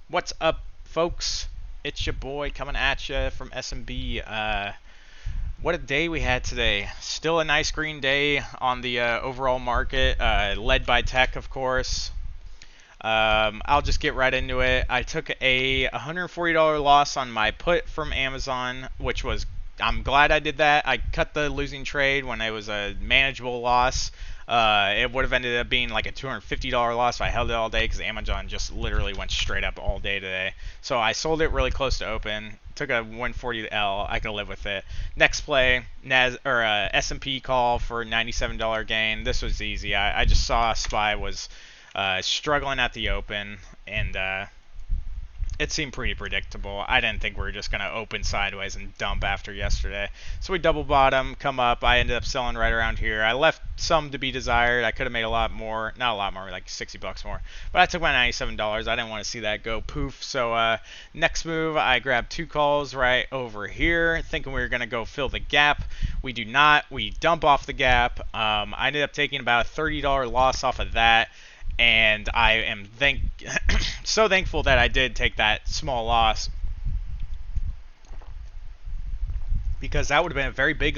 What's up, folks? It's your boy coming at you from SMB. What a day we had today. Still a nice green day on the overall market, led by tech, of course. I'll just get right into it. I took a $140 loss on my put from Amazon, which was, I'm glad I did that. I cut the losing trade when it was a manageable loss. It would have ended up being like a $250 loss if I held it all day because Amazon just literally went straight up all day today. So I sold it really close to open. Took a 140 L. I can live with it. Next play, S&P call for $97 gain. This was easy. I just saw SPY was struggling at the open, and it seemed pretty predictable. I didn't think we were just going to open sideways and dump after yesterday. So we double bottom, come up. I ended up selling right around here. I left some to be desired. I could have made a lot more. Not a lot more, like 60 bucks more. But I took my $97. I didn't want to see that go poof. So next move, I grabbed two calls right over here, thinking we were going to go fill the gap. We do not. We dump off the gap. I ended up taking about a $30 loss off of that. And I am so thankful that I did take that small loss, because that would have been a very big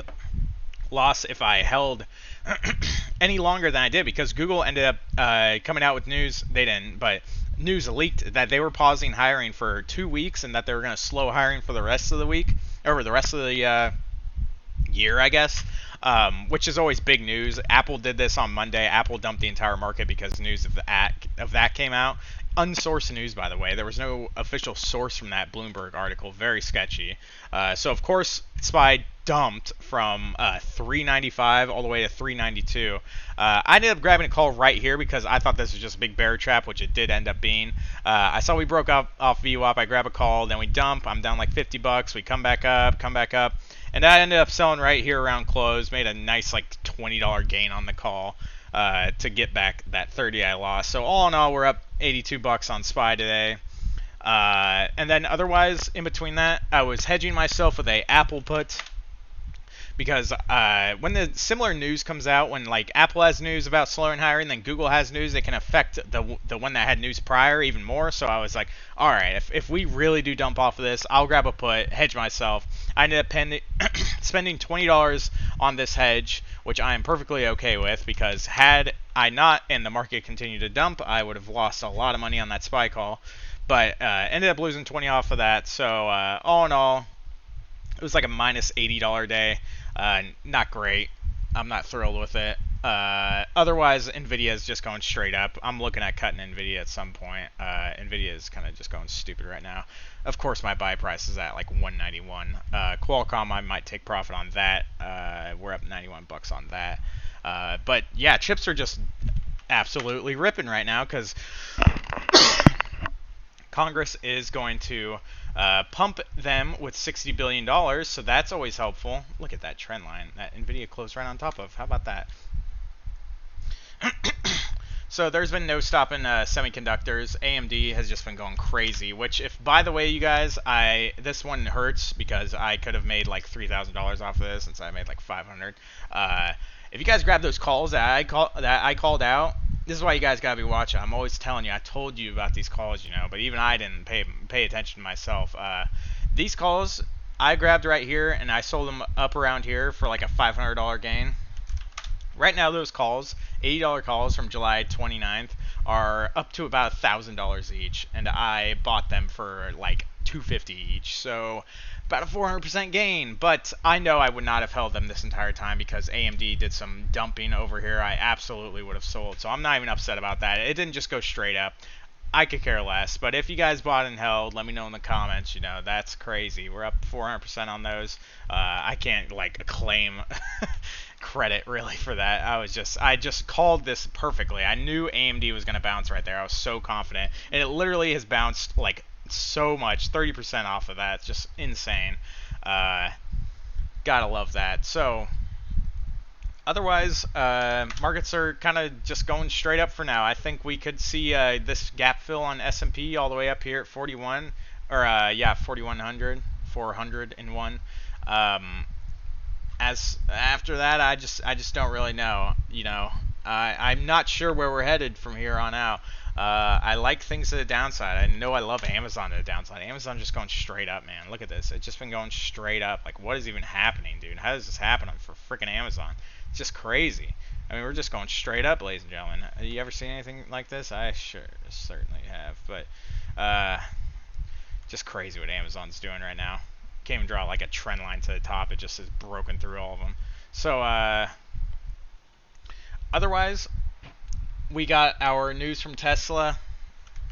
loss if I held any longer than I did, because Google ended up coming out with news. They didn't, but news leaked that they were pausing hiring for 2 weeks and that they were going to slow hiring for the rest of the week, or the rest of the year, I guess. Which is always big news. Apple did this on Monday. Apple dumped the entire market because news of that came out. Unsourced news, by the way. There was no official source from that Bloomberg article. Very sketchy. So of course, SPY dumped from 395 all the way to 392. I ended up grabbing a call right here because I thought this was just a big bear trap, which it did end up being. I saw we broke up off VWAP. I grab a call, then we dump. I'm down like 50 bucks. We come back up. And I ended up selling right here around close. Made a nice like $20 gain on the call to get back that 30 I lost. So all in all, we're up 82 bucks on SPY today. And then otherwise, in between that, I was hedging myself with a Apple put, because when the similar news comes out, when like Apple has news about slowing hiring, then Google has news, it can affect the one that had news prior even more. So I was like, all right, if we really do dump off of this, I'll grab a put, hedge myself. I ended up spending $20 on this hedge, which I am perfectly okay with, because had I not and the market continued to dump, I would have lost a lot of money on that SPY call. But ended up losing 20 off of that. So all in all, it was like a minus $80 day. Not great. I'm not thrilled with it. Otherwise, Nvidia is just going straight up. I'm looking at cutting Nvidia at some point. Nvidia is kind of just going stupid right now. Of course, my buy price is at like 191. Qualcomm, I might take profit on that. We're up 91 bucks on that. But yeah, chips are just absolutely ripping right now because Congress is going to pump them with $60 billion, so that's always helpful. Look at that trend line that Nvidia closed right on top of. How about that? So there's been no stopping semiconductors. AMD has just been going crazy, which, if, by the way, you guys, this one hurts because I could have made like $3,000 off of this, since I made like 500. If you guys grab those calls that I called out, this is why you guys gotta be watching. I'm always telling you. I told you about these calls, but even I didn't pay attention to myself. These calls I grabbed right here, and I sold them up around here for like a $500 gain. Right now, those calls, $80 calls from July 29th, are up to about $1,000 each, and I bought them for like $250 each. So about a 400% gain, but I know I would not have held them this entire time because AMD did some dumping over here. I absolutely would have sold, so I'm not even upset about that. It didn't just go straight up. I could care less, but if you guys bought and held, let me know in the comments. That's crazy. We're up 400% on those. I can't like claim credit really for that. I just called this perfectly. I knew AMD was going to bounce right there. I was so confident, and it literally has bounced like so much, 30% off of that. It's just insane. Gotta love that. So otherwise, markets are kind of just going straight up for now. I think we could see this gap fill on S&P all the way up here at 41, or 4,100, 401. As after that, I just don't really know. I'm not sure where we're headed from here on out. I like things to the downside. I know I love Amazon to the downside. Amazon just going straight up, man. Look at this. It's just been going straight up. Like, what is even happening, dude? How does this happen for freaking Amazon? It's just crazy. I mean, we're just going straight up, ladies and gentlemen. Have you ever seen anything like this? I certainly have. But, just crazy what Amazon's doing right now. Can't even draw like a trend line to the top. It just is broken through all of them. So, otherwise, we got our news from Tesla.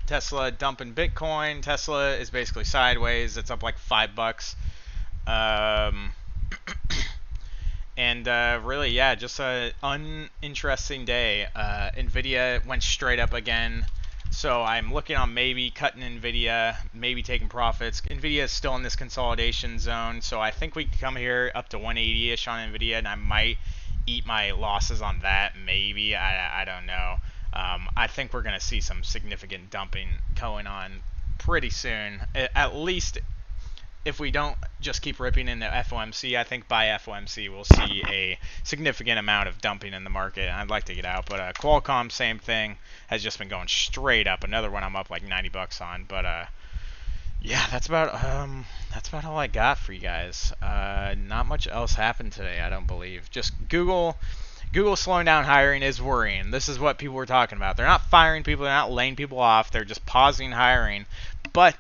Tesla dumping Bitcoin. Tesla is basically sideways. It's up like $5. And really, yeah, just an uninteresting day. Nvidia went straight up again. So I'm looking on maybe cutting Nvidia, maybe taking profits. Nvidia is still in this consolidation zone, so I think we can come here up to 180-ish on Nvidia, and I might eat my losses on that. Maybe, I don't know. I think we're going to see some significant dumping going on pretty soon. At least if we don't just keep ripping into FOMC, I think by FOMC we'll see a significant amount of dumping in the market. I'd like to get out, but Qualcomm, same thing, has just been going straight up. Another one I'm up like $90 on, but yeah, that's about all I got for you guys. Not much else happened today, I don't believe. Just Google slowing down hiring is worrying. This is what people were talking about. They're not firing people, they're not laying people off, they're just pausing hiring. But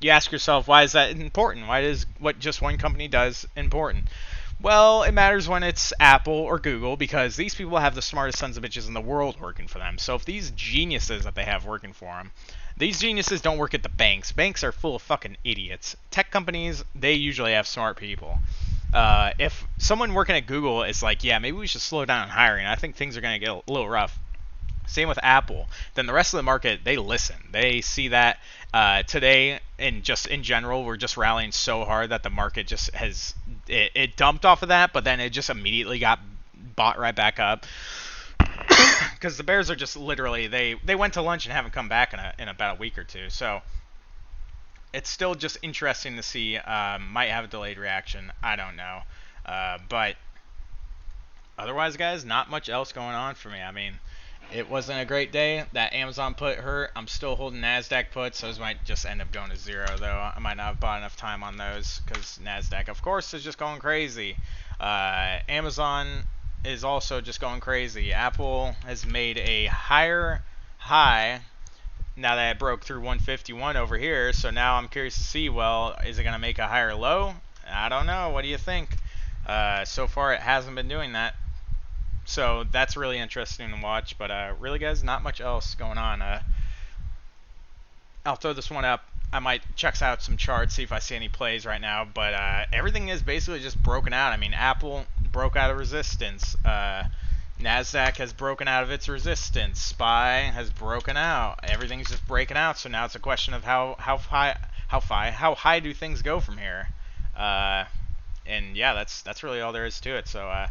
you ask yourself, why is that important? Why is what just one company does important? Well, it matters when it's Apple or Google, because these people have the smartest sons of bitches in the world working for them. So if these geniuses that they have working for them, these geniuses don't work at the banks. Banks are full of fucking idiots. Tech companies, they usually have smart people. If someone working at Google is like, yeah, maybe we should slow down hiring, I think things are going to get a little rough. Same with Apple. Then the rest of the market, they listen. They see that today, and just in general, we're just rallying so hard that the market just has it dumped off of that, but then it just immediately got bought right back up. Because the bears are just literally they went to lunch and haven't come back in about a week or two. So it's still just interesting to see. Might have a delayed reaction. I don't know. But otherwise, guys, not much else going on for me. I mean, it wasn't a great day. That Amazon put hurt. I'm still holding NASDAQ puts. Those might just end up going to zero, though. I might not have bought enough time on those because NASDAQ, of course, is just going crazy. Amazon is also just going crazy. Apple has made a higher high now that it broke through 151 over here. So now I'm curious to see, well, is it going to make a higher low? I don't know. What do you think? So far, it hasn't been doing that. So that's really interesting to watch, but really, guys, not much else going on. I'll throw this one up. I might check out some charts, see if I see any plays right now, but everything is basically just broken out. I mean, Apple broke out of resistance. NASDAQ has broken out of its resistance. SPY has broken out. Everything's just breaking out, so now it's a question of how high do things go from here? And yeah, that's really all there is to it. So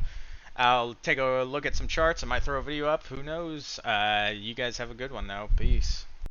I'll take a look at some charts. I might throw a video up. Who knows? You guys have a good one, though. Peace.